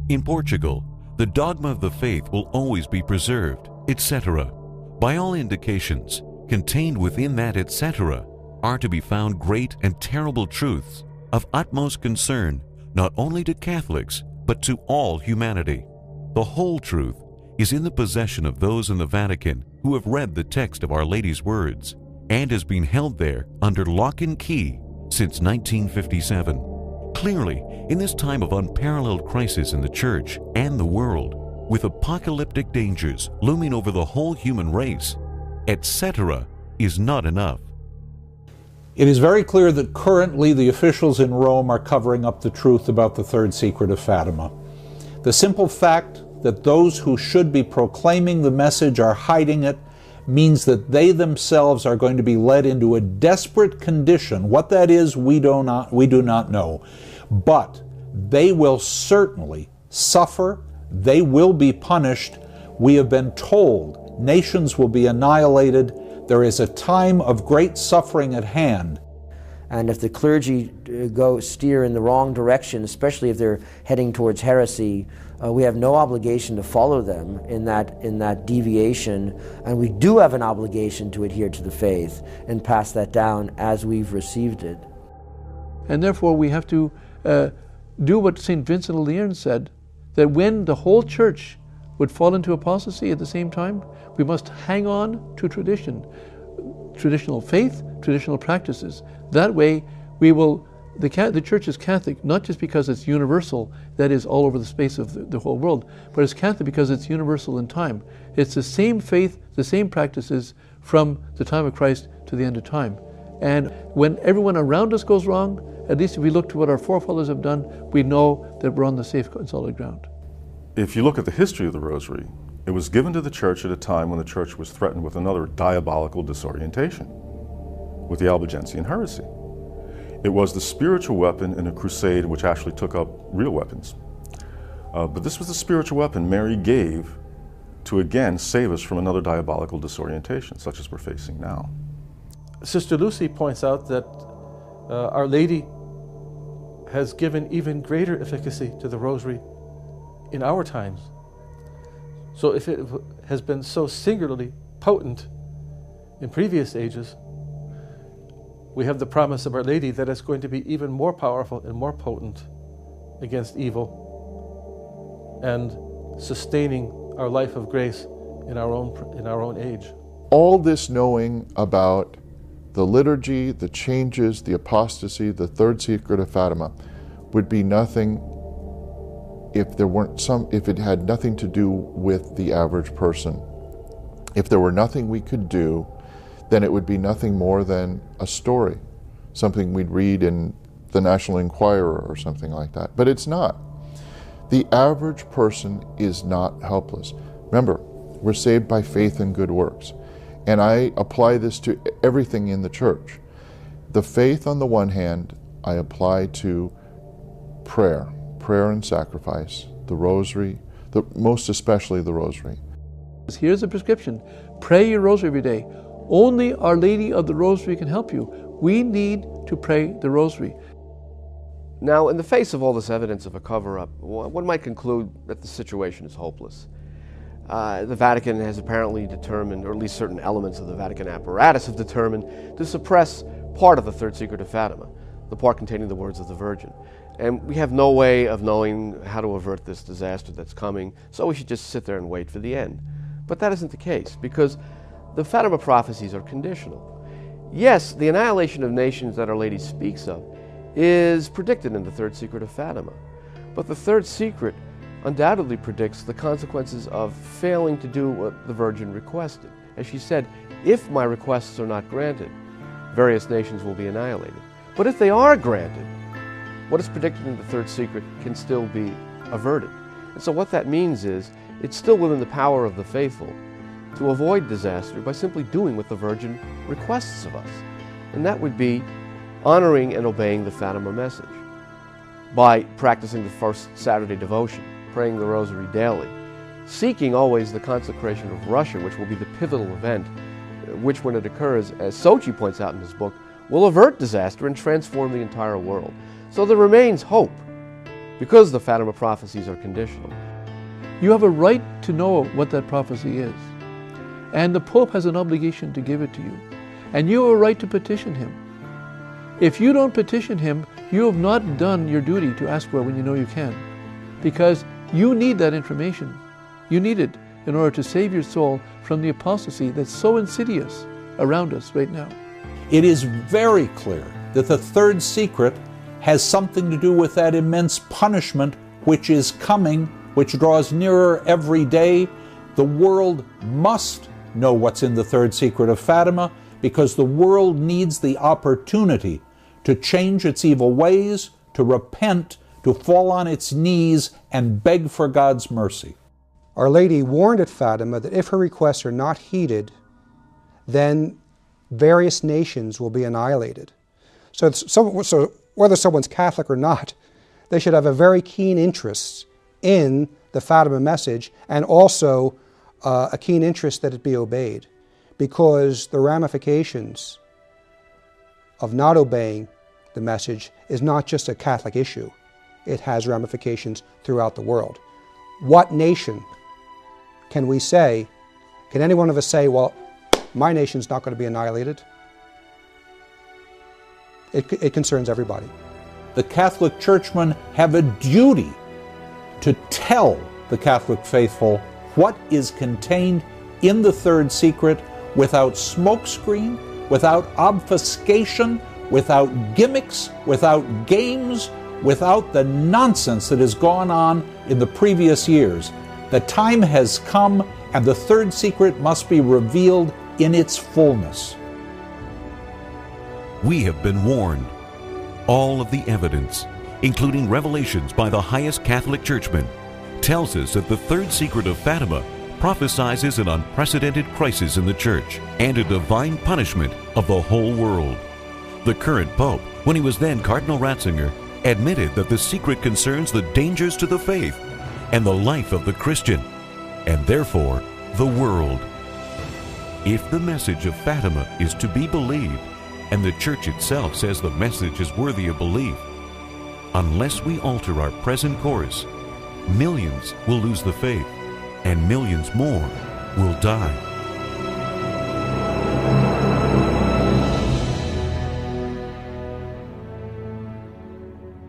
In Portugal, the dogma of the faith will always be preserved, etc. By all indications, contained within that etc. are to be found great and terrible truths of utmost concern not only to Catholics, but to all humanity. The whole truth is in the possession of those in the Vatican who have read the text of Our Lady's words and has been held there under lock and key since 1957. Clearly, in this time of unparalleled crisis in the Church and the world, with apocalyptic dangers looming over the whole human race, etc. is not enough. It is very clear that currently the officials in Rome are covering up the truth about the third secret of Fatima. The simple fact that those who should be proclaiming the message are hiding it means that they themselves are going to be led into a desperate condition. What that is, we do not know. But they will certainly suffer. They will be punished. We have been told nations will be annihilated. There is a time of great suffering at hand. And if the clergy steer in the wrong direction, especially if they're heading towards heresy, we have no obligation to follow them in that deviation, and we do have an obligation to adhere to the faith and pass that down as we've received it. And therefore we have to do what St. Vincent of Leon said, that when the whole church would fall into apostasy at the same time, we must hang on to tradition, traditional faith, traditional practices. That way we will, the church is Catholic not just because it's universal, that is all over the space of the whole world, but it's Catholic because it's universal in time. It's the same faith, the same practices from the time of Christ to the end of time. And when everyone around us goes wrong, at least if we look to what our forefathers have done, we know that we're on the safe and solid ground. If you look at the history of the Rosary, it was given to the Church at a time when the Church was threatened with another diabolical disorientation, with the Albigensian heresy. It was the spiritual weapon in a crusade which actually took up real weapons. But this was the spiritual weapon Mary gave to again save us from another diabolical disorientation, such as we're facing now. Sister Lucy points out that Our Lady has given even greater efficacy to the Rosary in our times. So if it has been so singularly potent in previous ages, we have the promise of Our Lady that it's going to be even more powerful and more potent against evil and sustaining our life of grace in our own age. All this knowing about the liturgy, the changes, the apostasy, the third secret of Fatima would be nothing if it had nothing to do with the average person. If there were nothing we could do, then it would be nothing more than a story, something we'd read in the National Enquirer or something like that. But it's not. The average person is not helpless. Remember, we're saved by faith and good works. And I apply this to everything in the Church. The faith on the one hand, I apply to prayer and sacrifice, the Rosary, most especially the Rosary. Here's a prescription. Pray your Rosary every day. Only Our Lady of the Rosary can help you. We need to pray the Rosary. Now, in the face of all this evidence of a cover-up, one might conclude that the situation is hopeless. The Vatican has apparently determined, or at least certain elements of the Vatican apparatus have determined, to suppress part of the third secret of Fatima, the part containing the words of the Virgin. And we have no way of knowing how to avert this disaster that's coming, so we should just sit there and wait for the end. But that isn't the case, because the Fatima prophecies are conditional. Yes, the annihilation of nations that Our Lady speaks of is predicted in the third secret of Fatima, but the third secret undoubtedly predicts the consequences of failing to do what the Virgin requested. As she said, if my requests are not granted, various nations will be annihilated. But if they are granted, what is predicted in the third secret can still be averted. And so what that means is, it's still within the power of the faithful to avoid disaster by simply doing what the Virgin requests of us. And that would be honoring and obeying the Fatima message by practicing the first Saturday devotion, praying the Rosary daily, seeking always the consecration of Russia, which will be the pivotal event, which when it occurs, as Sochi points out in his book, will avert disaster and transform the entire world. So there remains hope. because the Fatima prophecies are conditional. You have a right to know what that prophecy is. And the Pope has an obligation to give it to you. And you have a right to petition him. If you don't petition him, you have not done your duty to ask for it when you know you can. Because you need that information. You need it in order to save your soul from the apostasy that's so insidious around us right now. It is very clear that the third secret has something to do with that immense punishment which is coming, which draws nearer every day. The world must know what's in the third secret of Fatima, because the world needs the opportunity to change its evil ways, to repent, to fall on its knees and beg for God's mercy. Our Lady warned at Fatima that if her requests are not heeded, then various nations will be annihilated. So whether someone's Catholic or not, they should have a very keen interest in the Fatima message, and also a keen interest that it be obeyed, because the ramifications of not obeying the message is not just a Catholic issue. It has ramifications throughout the world. What nation can we say, can any one of us say, well, my nation's not going to be annihilated? It concerns everybody. The Catholic churchmen have a duty to tell the Catholic faithful what is contained in the third secret without smokescreen, without obfuscation, without gimmicks, without games, without the nonsense that has gone on in the previous years. The time has come, and the third secret must be revealed in its fullness. We have been warned. All of the evidence, including revelations by the highest Catholic churchmen, tells us that the third secret of Fatima prophesies an unprecedented crisis in the Church and a divine punishment of the whole world. The current Pope, when he was then Cardinal Ratzinger, admitted that the secret concerns the dangers to the faith and the life of the Christian, and therefore the world. If the message of Fatima is to be believed, and the Church itself says the message is worthy of belief, unless we alter our present course, millions will lose the faith, and millions more will die.